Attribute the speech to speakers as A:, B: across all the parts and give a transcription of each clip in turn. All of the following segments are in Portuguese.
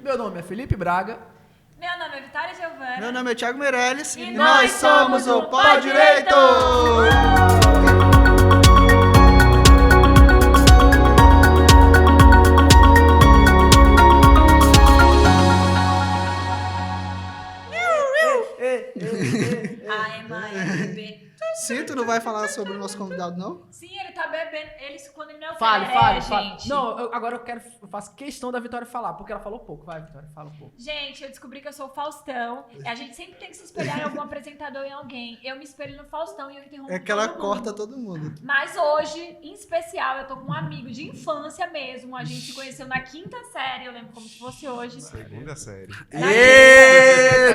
A: Meu nome é Felipe Braga.
B: Meu nome é Vitória Giovana.
C: Meu nome é Thiago Meirelles.
B: E nós somos o Pó Direito! Ai, mãe, bebê.
C: Sim, tu não vai falar sobre o nosso convidado, não?
B: Sim, ele tá bebendo. Ele, quando ele não
A: Fale.
B: gente.
A: Não, agora eu faço questão da Vitória falar, porque ela falou pouco. Vai, Vitória, fala um pouco.
B: Gente, eu descobri que eu sou o Faustão. A gente sempre tem que se espelhar em algum apresentador, em alguém. Eu me espelho no Faustão e eu interrompo
C: É que ela
B: todo mundo.
C: corta todo mundo.
B: Mas hoje, em especial, eu tô com um amigo de infância mesmo. A gente se conheceu na 5ª série, eu lembro como se fosse hoje.
D: Segunda série.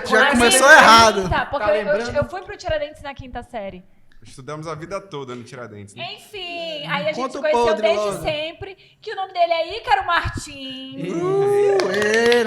C: Já
B: Na
C: começou
B: 5ª,
C: errado.
B: Porque
A: Tá
B: eu
A: lembrando?
B: eu fui pro Tiradentes na 5ª série.
D: Estudamos a vida toda no Tiradentes, né?
B: Enfim, aí a gente
C: Conta
B: se
C: o
B: conheceu
C: podre
B: desde
C: logo.
B: sempre. Que o nome dele é Ícaro Martins.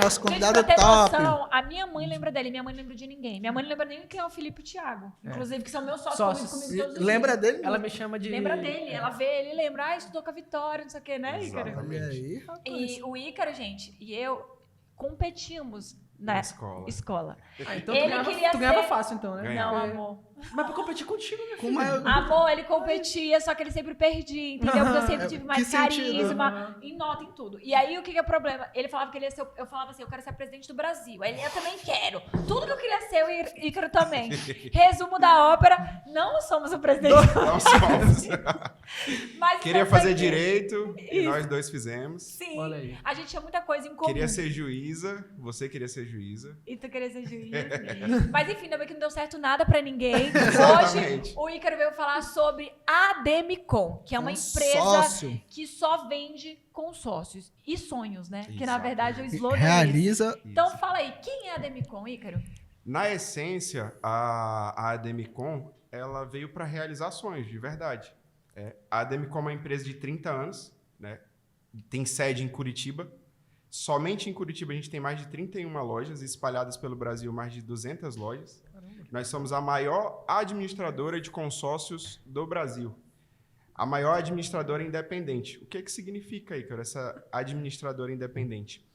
C: Nosso
B: Gente,
C: convidado
B: pra ter
C: top.
B: noção, a minha mãe lembra dele, minha mãe não lembra de ninguém. Minha mãe não lembra nem quem é o Felipe e o Thiago. Inclusive, que são meus sócios comigo todos os
C: Lembra
B: dias.
C: dele?
A: Ela me chama de...
B: Lembra dele, ela vê ele e lembra, estudou com a Vitória, não sei o que, né, Ícaro?
D: Exatamente.
C: Olha aí, rapaz.
B: E o Ícaro, gente, e eu competimos na escola.
A: Ah, então
B: Ele queria
A: tu ganhava
B: ser-
A: fácil, então, né?
D: Ganhava.
B: Não, amor.
A: Mas pra competir contigo, meu
C: Como
A: filho.
C: é?
B: Amor, ele competia, só que ele sempre perdia, entendeu? Porque eu sempre tive mais
C: Que sentido?
B: carisma, em nota, em tudo. E aí, o que é o problema? Ele falava que ele ia ser, eu falava assim, eu quero ser presidente do Brasil. Aí ele, eu também quero. Tudo que eu queria ser, o Ícaro também. Resumo da ópera, não somos o presidente.
D: Não somos.
B: Mas
D: Queria
B: estamos
D: fazer
B: aqui.
D: direito e
B: Isso.
D: nós dois fizemos.
B: Sim,
A: Olha aí.
B: a gente tinha muita coisa em comum.
D: Queria ser juíza, você queria ser juíza.
B: E tu queria ser juiz. Mas enfim, ainda bem que não deu certo nada pra ninguém.
D: Exatamente.
B: Hoje, o Ícaro veio falar sobre a Demicon, que é uma empresa
C: Consórcio.
B: que só vende consórcios e sonhos, né? Que na
D: Exatamente.
B: verdade o slogan é esse.
C: Realiza.
B: Então
D: Isso.
B: fala aí, quem é a Demicon, Ícaro?
D: Na essência, a Ademicon, ela veio para realizar sonhos, de verdade. A Ademicon é uma empresa de 30 anos, né? Tem sede em Curitiba. Somente em Curitiba a gente tem mais de 31 lojas, espalhadas pelo Brasil mais de 200 lojas. Nós somos a maior administradora de consórcios do Brasil. A maior administradora independente. O que significa, Ícaro, essa administradora independente?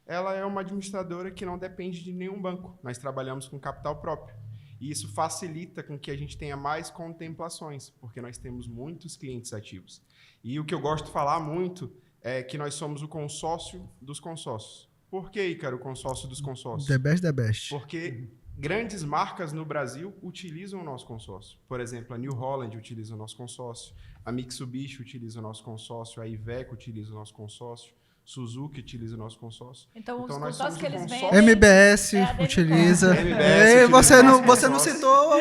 D: Ela é uma administradora que não depende de nenhum banco. Nós trabalhamos com capital próprio. E isso facilita com que a gente tenha mais contemplações, porque nós temos muitos clientes ativos. E o que eu gosto de falar muito é que nós somos o consórcio dos consórcios. Por que, Ícaro, o consórcio dos consórcios?
C: The best, the best.
D: Porque grandes marcas no Brasil utilizam o nosso consórcio. Por exemplo, a New Holland utiliza o nosso consórcio, a Mitsubishi utiliza o nosso consórcio, a Iveco utiliza o nosso consórcio, Suzuki utiliza o nosso consórcio.
B: Então, os
D: nós
B: consórcios
D: somos
B: que
D: o
B: eles
D: consórcio-
B: vendem...
C: MBS
B: É a Demicon.
C: utiliza.
D: MBS
C: Ei,
D: utiliza
C: você não
D: consórcio.
C: citou.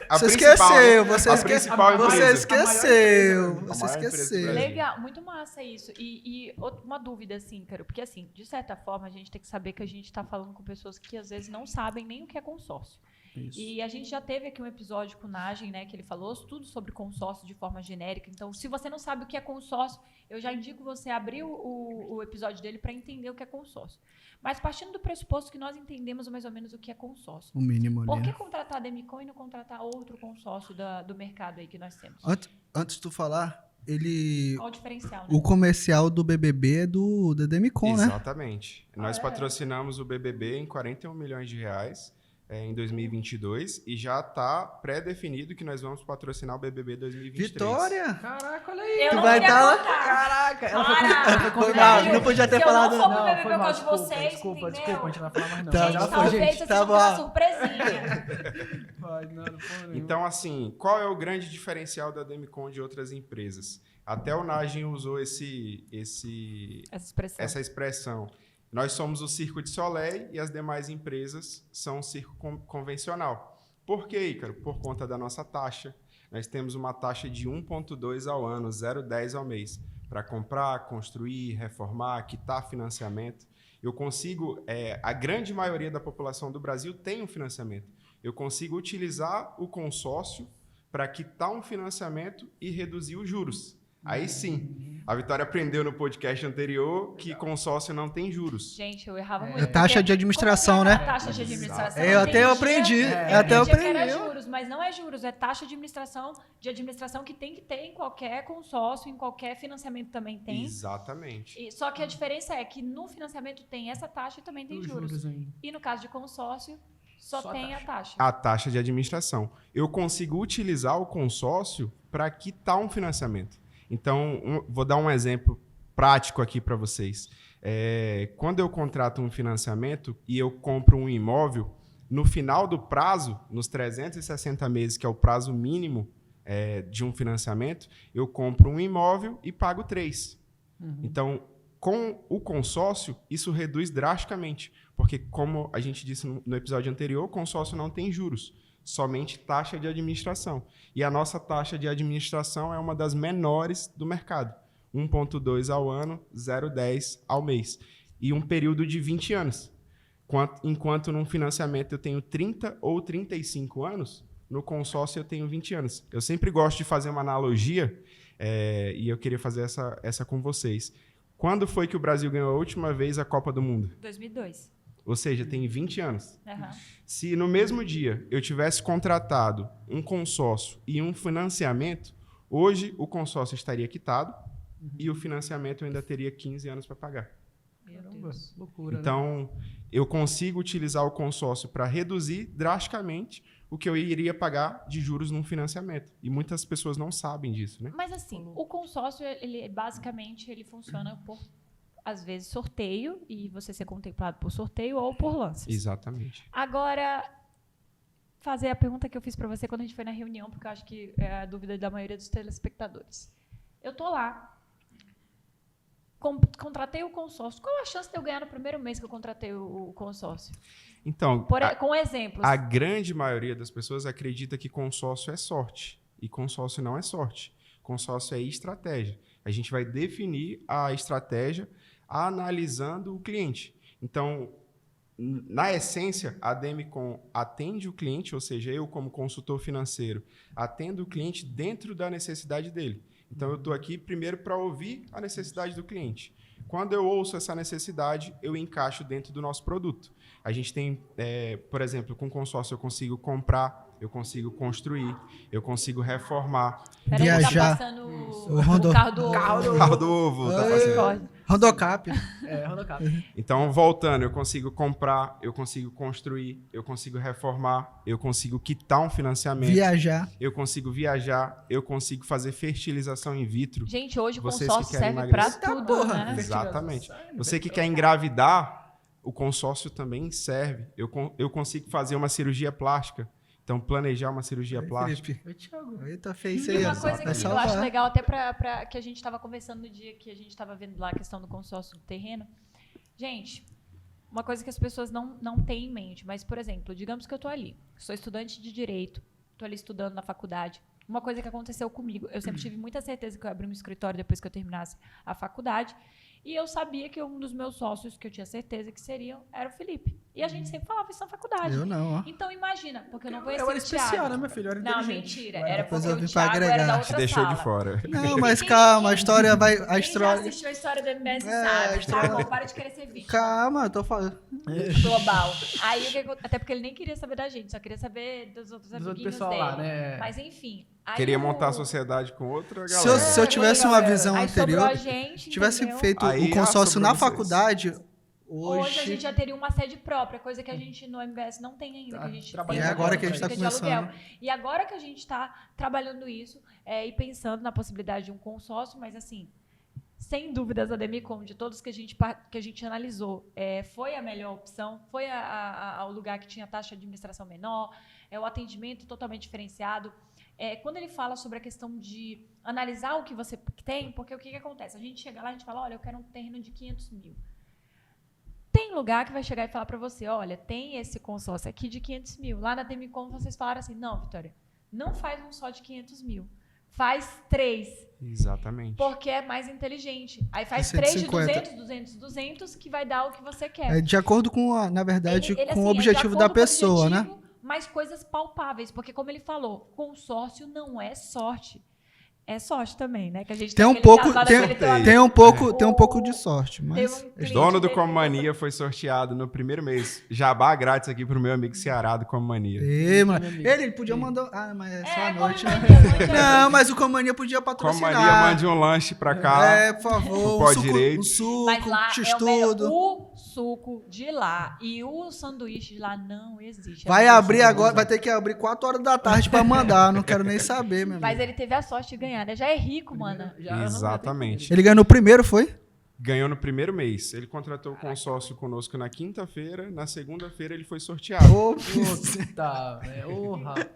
D: A
C: Você
D: principal,
C: esqueceu.
D: né?
C: Você
D: A
C: esqueceu.
D: principal
C: Você
D: empresa.
C: esqueceu.
D: A
C: Você
D: maior empresa do
C: esqueceu.
D: Brasil.
B: Legal, muito massa isso. E uma dúvida, assim, Ícaro, porque assim, de certa forma, a gente tem que saber que a gente está falando com pessoas que às vezes não sabem nem o que é consórcio. E a gente já teve aqui um episódio com o Nagem, né, que ele falou tudo sobre consórcio de forma genérica. Então, se você não sabe o que é consórcio, eu já indico você abrir o episódio dele para entender o que é consórcio. Mas partindo do pressuposto que nós entendemos mais ou menos o que é consórcio.
C: O mínimo
B: Por
C: ali.
B: que contratar a Demicon e não contratar outro consórcio do mercado aí que nós temos?
C: Antes de tu falar, ele.
B: Qual o diferencial, né?
C: O comercial do BBB é do Demicon, né?
D: Exatamente. Nós patrocinamos o BBB em 41 milhões de reais em 2022 e já está pré-definido que nós vamos patrocinar o BBB 2023.
C: Vitória!
A: Caraca, olha aí.
B: Eu
C: Tu
B: não
C: vai
B: queria
C: tá lá?
B: contar.
A: Caraca. Ela
B: Caraca.
A: foi
C: Foi
A: convidada.
C: mal, não podia ter
B: Se eu
C: falado.
B: não for pro
A: Não,
B: BBB
A: foi
B: por
A: mal,
B: causa de
A: desculpa,
B: vocês,
A: desculpa,
B: entendeu?
A: a gente não vai falar mais não.
C: Tá,
B: Gente,
A: já foi,
B: talvez
A: gente.
B: vocês
C: Tava-
B: vão uma surpresinha.
A: Vai, não, não foi nenhum.
D: Então, assim, qual é o grande diferencial da Demicon de outras empresas? Até o Nagem usou
B: Essa expressão.
D: essa expressão. Nós somos o Circo de Soleil e as demais empresas são o circo convencional. Por quê, Ícaro? Por conta da nossa taxa. Nós temos uma taxa de 1,2 ao ano, 0,10 ao mês, para comprar, construir, reformar, quitar financiamento. Eu consigo, a grande maioria da população do Brasil tem um financiamento. Eu consigo utilizar o consórcio para quitar um financiamento e reduzir os juros. Aí sim. A Vitória aprendeu no podcast anterior que consórcio não tem juros.
B: Gente, eu errava muito.
C: É taxa
B: porque
C: de administração,
B: como que
C: né?
B: era a taxa de administração?
C: Eu até
B: entendia-
C: aprendi.
A: É,
C: Eu até
B: entendia que era
C: aprendi.
B: juros, mas não é juros, é taxa de administração que tem que ter em qualquer consórcio, em qualquer financiamento também tem.
D: Exatamente.
B: Só que a diferença é que no financiamento tem essa taxa e também tem
A: Os
B: juros.
A: ainda.
B: E no caso de consórcio, só
A: Só a
B: tem
A: taxa.
B: a taxa.
D: A taxa de administração. Eu consigo utilizar o consórcio para quitar um financiamento. Então, vou dar um exemplo prático aqui para vocês. Quando eu contrato um financiamento e eu compro um imóvel, no final do prazo, nos 360 meses, que é o prazo mínimo de um financiamento, eu compro um imóvel e pago 3. Então, com o consórcio, isso reduz drasticamente, porque, como a gente disse no episódio anterior, o consórcio não tem juros, somente taxa de administração. E a nossa taxa de administração é uma das menores do mercado. 1,2 ao ano, 0,10 ao mês. E um período de 20 anos. Enquanto num financiamento eu tenho 30 ou 35 anos, no consórcio eu tenho 20 anos. Eu sempre gosto de fazer uma analogia, e eu queria fazer essa com vocês. Quando foi que o Brasil ganhou a última vez a Copa do Mundo?
B: 2002.
D: Ou seja, tem 20 anos.
B: Aham.
D: Se no mesmo dia eu tivesse contratado um consórcio e um financiamento, hoje o consórcio estaria quitado e o financiamento eu ainda teria 15 anos para pagar.
B: Meu
A: Caramba,
B: Deus.
A: loucura, né?
D: Então, eu consigo utilizar o consórcio para reduzir drasticamente o que eu iria pagar de juros num financiamento. E muitas pessoas não sabem disso, né?
B: Mas assim, o consórcio, ele basicamente ele funciona por, às vezes, sorteio, e você ser contemplado por sorteio ou por lances.
D: Exatamente.
B: Agora, fazer a pergunta que eu fiz para você quando a gente foi na reunião, porque eu acho que é a dúvida da maioria dos telespectadores. Eu tô lá, contratei o consórcio. Qual a chance de eu ganhar no primeiro mês que eu contratei o consórcio?
D: Então,
B: Com exemplos.
D: a grande maioria das pessoas acredita que consórcio é sorte. E consórcio não é sorte. Consórcio é estratégia. A gente vai definir a estratégia analisando o cliente. Então, na essência, a Demicon atende o cliente, ou seja, eu como consultor financeiro, atendo o cliente dentro da necessidade dele. Então, eu estou aqui primeiro para ouvir a necessidade do cliente. Quando eu ouço essa necessidade, eu encaixo dentro do nosso produto. A gente tem, por exemplo, com consórcio eu consigo comprar, eu consigo construir, eu consigo reformar.
B: Peraí,
C: viajar.
B: tá passando
C: Rondo-
B: o carro do
D: Carro do ovo, tá passando.
B: Discord.
C: Rondocap.
A: Rondocap.
D: Então, voltando, eu consigo comprar, eu consigo construir, eu consigo reformar, eu consigo quitar um financiamento,
C: Viajar.
D: eu consigo viajar, eu consigo fazer fertilização in vitro.
B: Gente, hoje o
D: Vocês
B: consórcio
D: que querem
B: serve para
D: emagrecer.
B: tudo,
C: porra.
B: né?
D: Exatamente. Você que quer engravidar, o consórcio também serve. Eu consigo fazer uma cirurgia plástica. Então, planejar uma cirurgia plástica.
C: Felipe.
A: Oi, Thiago.
C: Eita, fez
B: E
C: aí.
B: uma
C: ó.
B: coisa que
C: Vai
B: eu
C: salvar.
B: acho legal, até pra que a gente estava conversando no dia que a gente estava vendo lá a questão do consórcio do terreno. Gente, uma coisa que as pessoas não têm em mente, mas, por exemplo, digamos que eu estou ali, sou estudante de Direito, estou ali estudando na faculdade. Uma coisa que aconteceu comigo, eu sempre tive muita certeza que eu ia abrir um escritório depois que eu terminasse a faculdade, e eu sabia que um dos meus sócios, que eu tinha certeza que seriam, era o Felipe. E a gente sempre falava isso na faculdade.
C: Eu não, ó.
B: Então, imagina, porque eu não conhecia
A: Eu era
B: o Thiago.
A: especial, né, meu filho? Eu era
B: Não,
A: inteligente.
B: mentira.
A: Eu
B: Era
C: Depois
B: porque
C: eu
B: o
C: vim pra
B: Thiago era
C: agregar.
B: da
D: Te
B: outra
D: deixou
B: sala.
D: de fora.
C: Não, mas calma, a história vai. A
B: Quem já
C: história.
B: assistiu a história do MBS
C: É,
B: sabe.
C: a história-
B: Tá bom, para de querer ser vítima.
C: Calma, eu tô falando.
B: Global. Aí, até porque ele nem queria saber da gente, só queria saber dos outros
A: Dos outros
B: amiguinhos
A: pessoal
B: dele.
A: lá, né?
B: Mas enfim. Aí
D: Queria
B: o-
D: montar a sociedade com outra
C: Se
D: galera.
C: eu tivesse uma visão
B: Aí sobrou
C: anterior,
B: a gente,
C: tivesse
B: entendeu?
C: feito
D: Aí,
C: o consórcio
D: sobrou
C: na
D: vocês.
C: faculdade,
B: Hoje a
C: hoje.
B: gente já teria uma sede própria, coisa que a gente no MBS não tem ainda.
A: Tá
B: Que a gente
A: trabalhando
B: tem
C: É agora que a gente tá
B: fica de aluguel.
C: começando.
B: E agora que a gente está trabalhando isso e pensando na possibilidade de um consórcio, mas assim, sem dúvidas a Demicon, de todos que a gente analisou, foi a melhor opção, foi ao lugar que tinha taxa de administração menor, o atendimento totalmente diferenciado. Quando ele fala sobre a questão de analisar o que você tem, porque o que acontece? A gente chega lá e a gente fala, olha, eu quero um terreno de 500 mil. Tem lugar que vai chegar e falar para você, olha, tem esse consórcio aqui de 500 mil. Lá na Demicon vocês falaram assim, não, Vitória, não faz um só de 500 mil. Faz 3,
D: Exatamente.
B: porque é mais inteligente. Aí faz
C: 150.
B: 3 de 200, 200, 200, que vai dar o que você quer.
C: É de acordo com, na verdade,
B: Ele,
C: com
B: assim,
C: o
B: é de
C: objetivo da
B: acordo com o
C: pessoa, né?
B: objetivo, mas coisas palpáveis, porque como ele falou, consórcio não é sorte. É sorte também, né? Que a gente
C: Tem um
B: aquele
C: pouco,
B: casal daquele teu amigo.
C: tem um pouco de sorte, mas
B: Teve um cliente
D: Dono do
B: dele-
D: Como Mania foi sorteado no primeiro mês. Jabá grátis aqui pro meu amigo Ceará do Como Mania.
C: mano, ele podia mandar, mas é só a noite, né?
B: Não,
C: Não, mas o Comania podia
D: Como
C: patrocinar.
D: Mania, mande um lanche pra cá.
C: É, por favor,
D: Pó direito.
C: um suco,
B: mas lá é o,
C: x-tudo.
B: o suco de lá e o sanduíche de lá não existe.
C: Vai
B: É
C: abrir
B: muito
C: agora,
B: gostoso.
C: vai ter que abrir 4 horas da tarde pra mandar, não quero nem saber, meu
B: Mas
C: amigo.
B: ele teve a sorte de ganhar, né? Já é rico, mano.
D: Exatamente.
C: Ele ganhou no primeiro, foi?
D: Ganhou no primeiro mês. Ele contratou o consórcio conosco na quinta-feira. Na segunda-feira ele foi sorteado.
C: Ô,
A: Puta, velho. Ô, rapaz.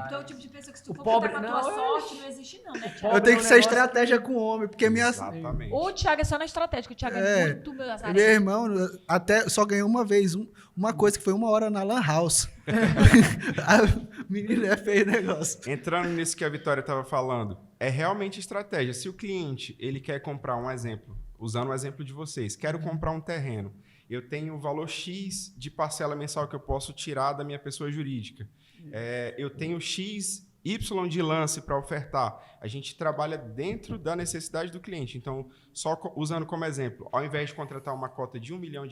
B: Então é o tipo de pessoa que se tu
A: O
B: for
A: pobre-
B: contar com a tua
A: não,
B: sorte, não existe não, né, Thiago?
C: eu tenho que
A: um
C: ser
A: negócio
C: estratégia com o homem, porque minha,
D: Exatamente.
B: O Thiago é só na estratégia, que o Thiago é muito meu azarento.
C: meu irmão até só ganhou uma vez, uma coisa que foi 1 hora na Lan House. A menina fez negócio.
D: Entrando nisso que a Vitória estava falando, é realmente estratégia. Se o cliente ele quer comprar um exemplo, usando o exemplo de vocês, quero comprar um terreno, eu tenho o valor X de parcela mensal que eu posso tirar da minha pessoa jurídica. Eu tenho X, Y de lance para ofertar. A gente trabalha dentro da necessidade do cliente. Então, só usando como exemplo, ao invés de contratar uma cota de R$1 milhão,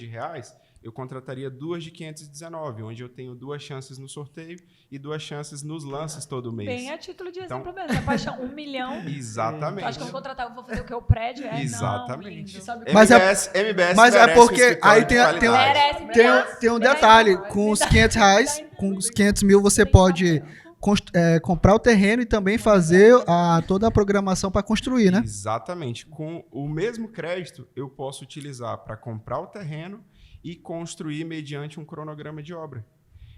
D: eu contrataria 2 de 519, onde eu tenho 2 chances no sorteio e 2 chances nos lances todo mês.
B: Bem a título de
D: Então-
B: exemplo mesmo. A paixão, 1 milhão.
D: Exatamente.
B: Tu acha que eu vou contratar, eu vou fazer o que? O prédio?
D: Exatamente.
B: Não, lindo.
A: Sabe
C: Mas
D: MBS
C: mas é
D: merece um
C: porque
D: escritório
C: aí
D: de
C: tem
D: qualidade.
B: Merece,
C: tem um
B: merece.
C: detalhe, com os R$500, com os 500 mil você pode comprar o terreno e também fazer toda a programação para construir, né?
D: Exatamente. Com o mesmo crédito, eu posso utilizar para comprar o terreno e construir mediante um cronograma de obra.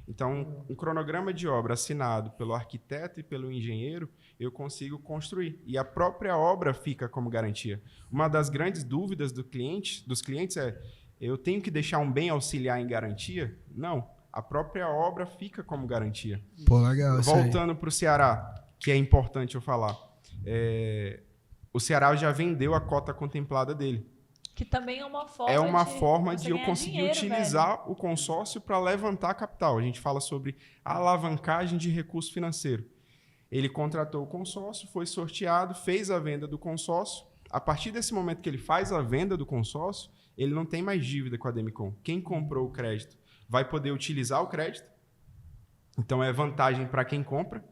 D: Então, um cronograma de obra assinado pelo arquiteto e pelo engenheiro, eu consigo construir. E a própria obra fica como garantia. Uma das grandes dúvidas dos clientes é: eu tenho que deixar um bem auxiliar em garantia? Não. A própria obra fica como garantia.
C: Pô, legal isso aí.
D: Voltando para o Ceará, que é importante eu falar. O Ceará já vendeu a cota contemplada dele.
B: Que também é uma forma
D: É uma
B: de
D: forma
B: você
D: de eu
B: ganhar
D: conseguir
B: dinheiro,
D: utilizar o consórcio para levantar capital. A gente fala sobre alavancagem de recurso financeiro. Ele contratou o consórcio, foi sorteado, fez a venda do consórcio. A partir desse momento que ele faz a venda do consórcio, ele não tem mais dívida com a Demicon. Quem comprou o crédito vai poder utilizar o crédito. Então é vantagem para quem compra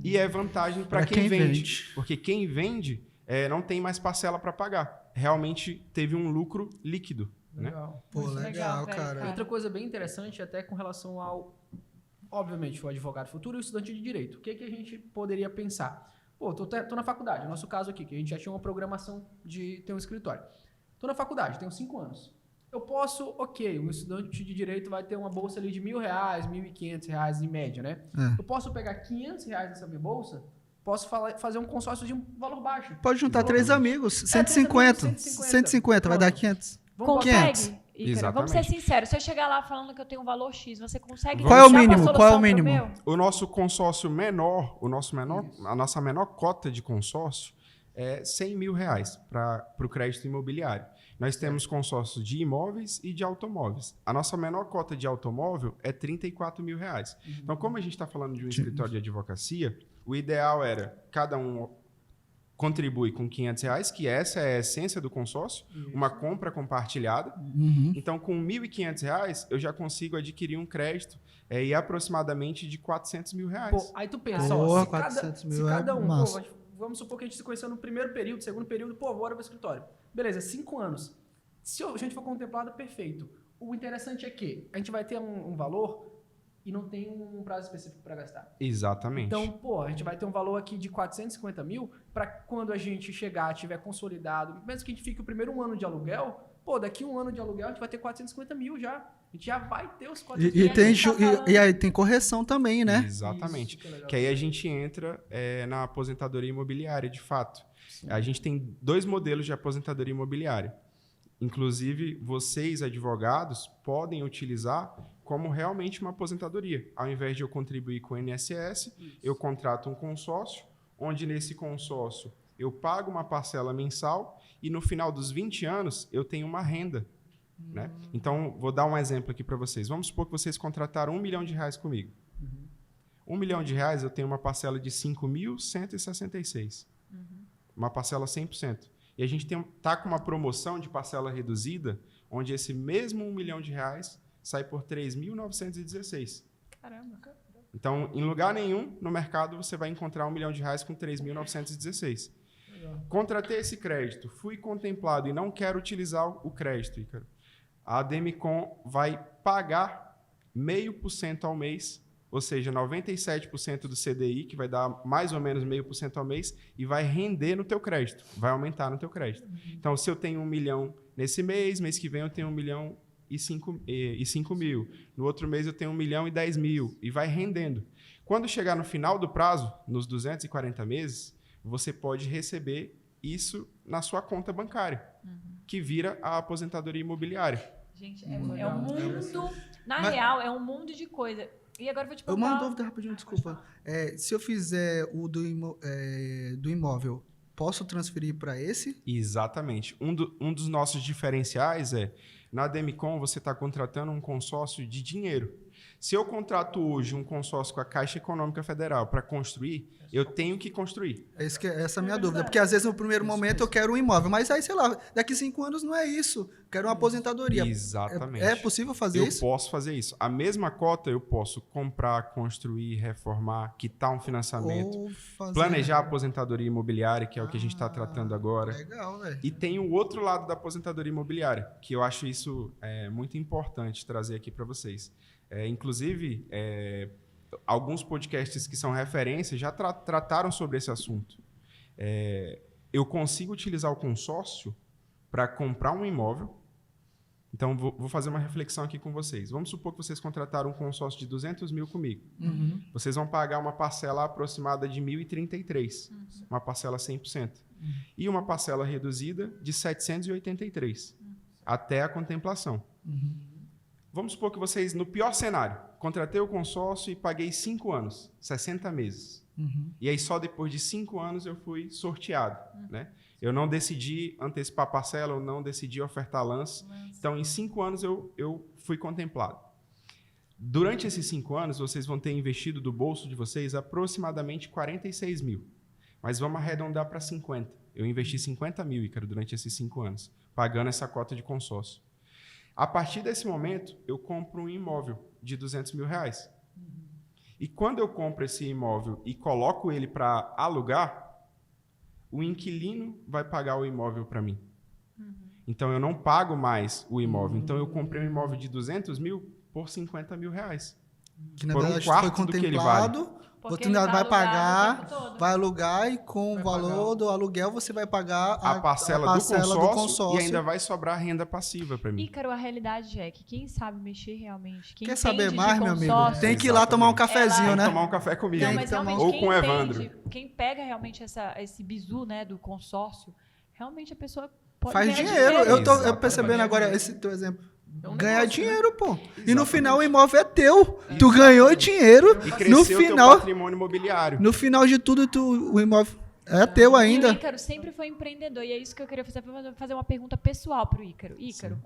D: e é vantagem para quem vende. Porque quem vende não tem mais parcela para pagar. Realmente teve um lucro líquido. Né?
A: Legal.
C: Pô,
B: Muito
C: legal,
B: velho,
C: cara.
A: Outra coisa bem interessante, até com relação ao, obviamente, o advogado futuro e o estudante de direito. O que a gente poderia pensar? Pô, tô na faculdade, no nosso caso aqui, que a gente já tinha uma programação de ter um escritório. Tô na faculdade, tenho 5 anos. Eu posso, um estudante de direito vai ter uma bolsa ali de R$1.000, R$1.500 em média, né? Eu posso pegar R$500 nessa minha bolsa, posso fazer um consórcio de um valor baixo.
C: Pode juntar 3 amigos,
A: 150.
C: 150, vai dar 500.
A: Vamos
B: Consegue? Ícaro,
D: Exatamente.
B: vamos ser sinceros. Se eu chegar lá falando que eu tenho um valor X, você consegue
C: Qual é o
B: dar uma
C: mínimo?
B: solução
C: Qual é o
B: pro
C: mínimo?
B: meu?
D: O nosso consórcio menor, a nossa menor cota de consórcio é R$100 mil para o crédito imobiliário. Nós temos consórcio de imóveis e de automóveis. A nossa menor cota de automóvel é R$34 mil. Então, como a gente está falando de um escritório de advocacia, o ideal era cada um contribui com R$500, que essa é a essência do consórcio, uma compra compartilhada. Então, com R$1.500, eu já consigo adquirir um crédito e aproximadamente de R$400 mil.
A: Pô, aí tu pensa,
C: Porra,
A: se
C: 400 mil
A: se cada um,
C: massa.
A: vamos supor que a gente se conheceu no primeiro período, segundo período, bora pro escritório. Beleza, 5 anos. Se a gente for contemplado, perfeito. O interessante é que a gente vai ter um valor e não tem um prazo específico para gastar.
D: Exatamente.
A: Então, a gente vai ter um valor aqui de 450 mil para quando a gente chegar, tiver consolidado, mesmo que a gente fique o primeiro ano de aluguel, daqui 1 ano de aluguel a gente vai ter 450 mil já. A gente já vai ter os 450 mil.
C: E aí tem correção também, né?
D: Exatamente.
A: Isso, que é legal.
D: Que aí a gente entra na aposentadoria imobiliária, de fato. A gente tem 2 modelos de aposentadoria imobiliária. Inclusive, vocês, advogados, podem utilizar como realmente uma aposentadoria. Ao invés de eu contribuir com o INSS, eu contrato um consórcio, onde nesse consórcio eu pago uma parcela mensal e no final dos 20 anos eu tenho uma renda. Né? Então, vou dar um exemplo aqui para vocês. Vamos supor que vocês contrataram R$1 milhão comigo. R$1 milhão eu tenho uma parcela de 5.166. uma parcela 100%. E a gente tá com uma promoção de parcela reduzida, onde esse mesmo R$1 milhão sai por 3.916.
B: Caramba.
D: Então, em lugar nenhum no mercado você vai encontrar R$1 milhão com 3.916. Contratei esse crédito, fui contemplado e não quero utilizar o crédito, Ícaro. A Ademicon vai pagar 0,5% ao mês, ou seja, 97% do CDI, que vai dar mais ou menos 0,5% ao mês, e vai render no teu crédito, vai aumentar no teu crédito. Então, se eu tenho 1 milhão nesse mês que vem eu tenho 1 milhão e 5 mil. No outro mês eu tenho 1 milhão e 10 mil, e vai rendendo. Quando chegar no final do prazo, nos 240 meses, você pode receber isso na sua conta bancária, que vira a aposentadoria imobiliária.
B: Gente, é um mundo... real, é um mundo de coisa. E agora eu vou te perguntar...
C: Uma dúvida rapidinho, desculpa. Se eu fizer o do imóvel, posso transferir para esse?
D: Exatamente. Um dos nossos diferenciais na Ademicon você está contratando um consórcio de dinheiro. Se eu contrato hoje um consórcio com a Caixa Econômica Federal para construir, eu tenho que construir.
C: Essa é a minha dúvida. Porque às vezes no primeiro momento eu quero um imóvel, mas aí, sei lá, daqui 5 anos não é isso. Quero uma aposentadoria.
D: Exatamente.
C: É possível fazer isso?
D: Eu posso fazer isso. A mesma cota eu posso comprar, construir, reformar, quitar um financiamento, planejar a aposentadoria imobiliária, que é o que a gente está tratando agora.
C: Legal, velho.
D: E tem o outro lado da aposentadoria imobiliária, que eu acho isso muito importante trazer aqui para vocês. Inclusive, alguns podcasts que são referência já trataram sobre esse assunto. Eu consigo utilizar o consórcio para comprar um imóvel. Então, vou fazer uma reflexão aqui com vocês. Vamos supor que vocês contrataram um consórcio de 200 mil comigo. Vocês vão pagar uma parcela aproximada de 1.033, uma parcela 100%. E uma parcela reduzida de 783, até a contemplação. Vamos supor que vocês, no pior cenário, contratei o consórcio e paguei 5 anos, 60 meses. E aí só depois de 5 anos eu fui sorteado, né? Eu não decidi antecipar a parcela, eu não decidi ofertar lance. Então, em 5 anos eu fui contemplado. Durante esses 5 anos, vocês vão ter investido do bolso de vocês aproximadamente 46 mil. Mas vamos arredondar para 50. Eu investi 50 mil, Ícaro, durante esses 5 anos, pagando essa cota de consórcio. A partir desse momento, eu compro um imóvel de 200 mil reais. E quando eu compro esse imóvel e coloco ele para alugar, o inquilino vai pagar o imóvel para mim. Então, eu não pago mais o imóvel. Então, eu comprei um imóvel de 200 mil por 50 mil reais.
C: Que na
D: por
C: verdade
D: um quarto
C: foi
D: do que ele
C: contemplado,
D: vale.
C: você vai pagar, vai alugar e com o valor do aluguel você vai pagar
D: a parcela do consórcio e ainda vai sobrar renda passiva para mim.
B: Ícaro, a realidade é que quem sabe mexer realmente, quem
C: quer saber
B: entende
C: mais,
B: de
C: meu amigo?
B: consórcio,
C: Tem que ir lá tomar um cafezinho, né?
D: Tomar um café comigo.
B: Não, mas realmente,
D: ou
B: quem
D: com o
B: entende,
D: Evandro.
B: quem pega realmente esse bizu, né, do consórcio, realmente a pessoa pode
C: faz
B: ganhar
C: dinheiro. Eu tô
D: Exatamente.
C: percebendo agora esse teu exemplo. Ganhar
A: negócio,
C: dinheiro, pô.
D: Exatamente.
C: E no final o imóvel é teu. Tu ganhou dinheiro.
D: E cresceu
C: No
D: teu
C: final,
D: patrimônio imobiliário.
C: no final de tudo, o imóvel é teu
B: E o
C: ainda.
B: Ícaro sempre foi empreendedor, e é isso que eu queria fazer uma pergunta pessoal pro Ícaro. Ícaro,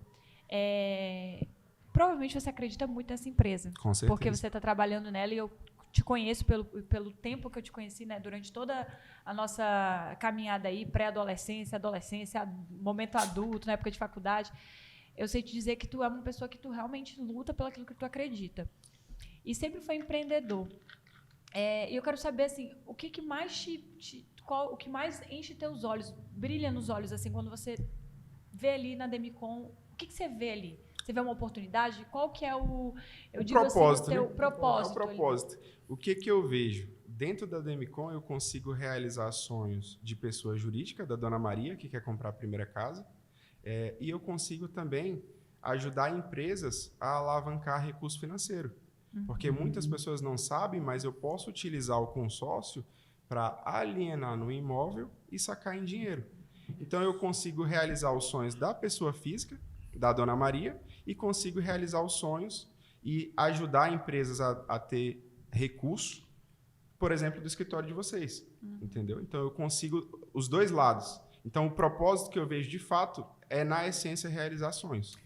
B: provavelmente você acredita muito nessa empresa.
D: Com certeza.
B: Porque você está trabalhando nela e eu te conheço pelo tempo que eu te conheci, né, durante toda a nossa caminhada aí, pré-adolescência, adolescência, momento adulto, na época de faculdade. Eu sei te dizer que tu é uma pessoa que tu realmente luta pelo aquilo que tu acredita. E sempre foi empreendedor. E eu quero saber, assim, o que mais o que mais enche teus olhos, brilha nos olhos, assim, quando você vê ali na Ademicon, o que você vê ali? Você vê uma oportunidade? Qual que é o
D: propósito,
B: assim, o teu
D: né?
B: propósito?
D: É o propósito. O que eu vejo? Dentro da Ademicon, eu consigo realizar sonhos de pessoa jurídica, da Dona Maria, que quer comprar a primeira casa, e eu consigo também ajudar empresas a alavancar recurso financeiro. Porque muitas pessoas não sabem, mas eu posso utilizar o consórcio para alienar no imóvel e sacar em dinheiro. Então, eu consigo realizar os sonhos da pessoa física, da Dona Maria, e consigo realizar os sonhos e ajudar empresas a ter recurso, por exemplo, do escritório de vocês. Entendeu? Então, eu consigo os dois lados. Então, o propósito que eu vejo, de fato, é, na essência, realizar sonhos.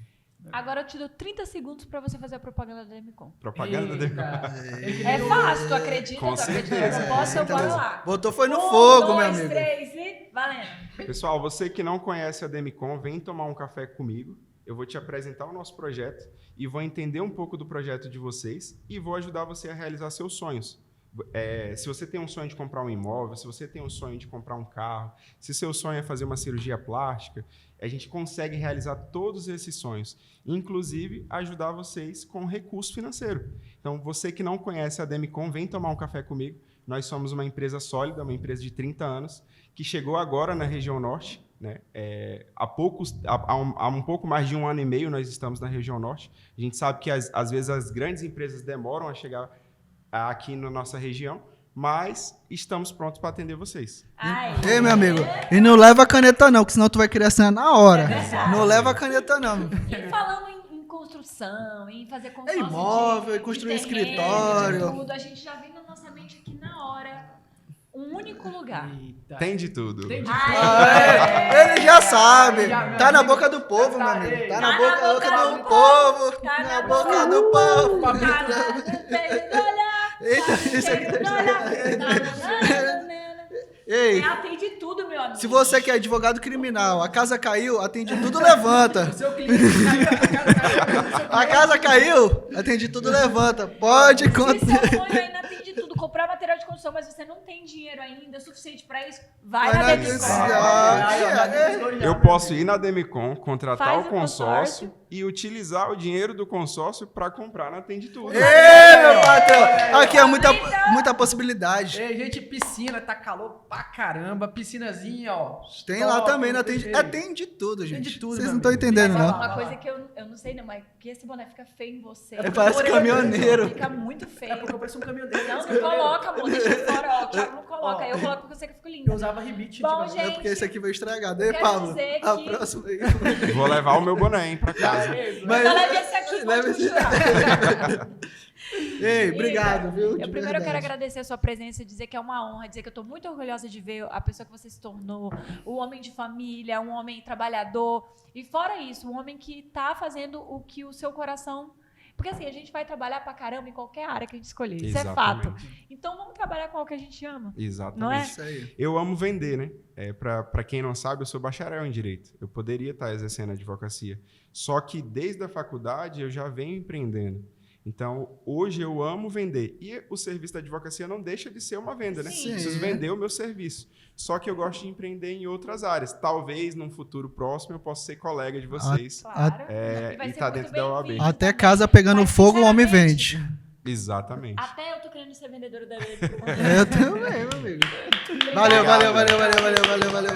B: Agora eu te dou 30 segundos pra você fazer a propaganda da Demicon.
D: Propaganda da Demicon.
B: É fácil, tu acredita?
D: Com
B: Tu acredita?
D: certeza.
B: Eu posso, eu bora lá.
C: Botou foi no
B: 1,
C: fogo,
B: 2,
C: meu amigo.
B: 3 e valendo.
D: Pessoal, você que não conhece a Demicon, vem tomar um café comigo. Eu vou te apresentar o nosso projeto e vou entender um pouco do projeto de vocês e vou ajudar você a realizar seus sonhos. Se você tem um sonho de comprar um imóvel, se você tem um sonho de comprar um carro, se seu sonho é fazer uma cirurgia plástica, a gente consegue realizar todos esses sonhos, inclusive ajudar vocês com recurso financeiro. Então, você que não conhece a Demicon, vem tomar um café comigo. Nós somos uma empresa sólida, uma empresa de 30 anos, que chegou agora na região norte. Né? Há um pouco mais de 1 ano e meio nós estamos na região norte. A gente sabe que às vezes as grandes empresas demoram a chegar aqui na nossa região, mas estamos prontos para atender vocês.
C: Ei, meu amigo, e não leva a caneta não, que senão tu vai querer assinar na hora.
B: verdade.
C: Não leva a caneta não.
B: E falando em construção, em fazer consórcio
C: imóvel,
B: de
C: em construir
B: terreno,
C: escritório.
B: de tudo, a gente já vem na nossa mente aqui na hora um único lugar.
A: Eita.
D: Tem de tudo.
A: Tem de
C: Ele já sabe.
A: Já, meu
C: Tá na
A: amigo.
C: boca do povo, meu
A: Tá,
C: amigo.
A: ei.
C: Tá na boca do povo.
B: Tá
C: Na boca do povo. Eita, isso aqui. Ei,
B: Atende tudo, meu amigo.
C: se você quer advogado criminal, a casa caiu, atende tudo, levanta.
A: O seu cliente
C: A casa caiu, atende tudo, levanta. Pode
B: Se
C: contar.
B: seu sonho ainda atende tudo, comprar material de construção, mas você não tem dinheiro ainda suficiente pra isso, vai
C: Vai
B: na
C: na
B: Demicon.
D: Eu posso ir na Demicon, contratar
B: Faz
D: o
B: o
D: consórcio e utilizar o dinheiro do consórcio para comprar na Tem de Tudo.
C: Ei, meu patrão. Aqui é muita possibilidade.
A: Ei, gente, piscina, tá calor pra caramba. Piscinazinha, ó.
C: Tem lá
A: top,
C: também,
A: perfeito.
C: atende tudo, gente.
A: Tem de tudo,
C: Vocês
A: meu
C: não estão
A: amigo.
C: entendendo,
B: Mas, ó,
C: não.
B: uma coisa que eu não sei não, mas que esse boné fica feio em você.
C: Parece caminhoneiro.
B: Fica muito feio.
A: É porque eu pareço um caminhoneiro.
B: Não coloca, amor. Deixa fora, ó. O Thiago não coloca. Aí eu coloco porque você que fica
A: Eu
B: linda.
A: usava rebite
B: Bom,
A: antigamente.
C: É
B: gente,
C: porque esse aqui vai estragado. Ei,
B: quero
C: Pablo,
B: dizer
C: a
B: que-
C: próxima aí.
D: Vou levar o meu boné, hein, para casa.
C: Mas-
B: Então leve esse aqui,
C: Leve
B: pode
C: esse-
B: misturar.
C: Ei, obrigado, viu? de
B: Eu primeiro quero
C: verdade.
B: agradecer a sua presença, dizer que é uma honra, dizer que eu estou muito orgulhosa de ver a pessoa que você se tornou, um homem de família, um homem trabalhador. E fora isso, um homem que está fazendo o que o seu coração... Porque assim, a gente vai trabalhar pra caramba em qualquer área que a gente escolher. Isso é fato. Então vamos trabalhar com o que a gente ama.
D: Exatamente.
B: Não é?
C: Isso aí.
D: Eu amo vender, né? Para quem não sabe, eu sou bacharel em Direito. Eu poderia estar exercendo a advocacia. Só que desde a faculdade eu já venho empreendendo. Então, hoje eu amo vender. E o serviço da advocacia não deixa de ser uma venda, né?
B: Sim.
D: Preciso vender o meu serviço. Só que eu gosto de empreender em outras áreas. Talvez, num futuro próximo, eu possa ser colega de vocês.
B: Claro.
D: É,
B: vai
D: e
B: ser
D: tá
B: muito
D: dentro da OAB.
B: bem-vindo
C: Até
B: também.
C: casa pegando
B: Mas,
C: fogo, o homem
B: sinceramente,
C: vende.
D: Exatamente.
B: Até eu tô querendo ser vendedora da
C: Eu também, meu amigo. Valeu, valeu, valeu, valeu, valeu, valeu, valeu.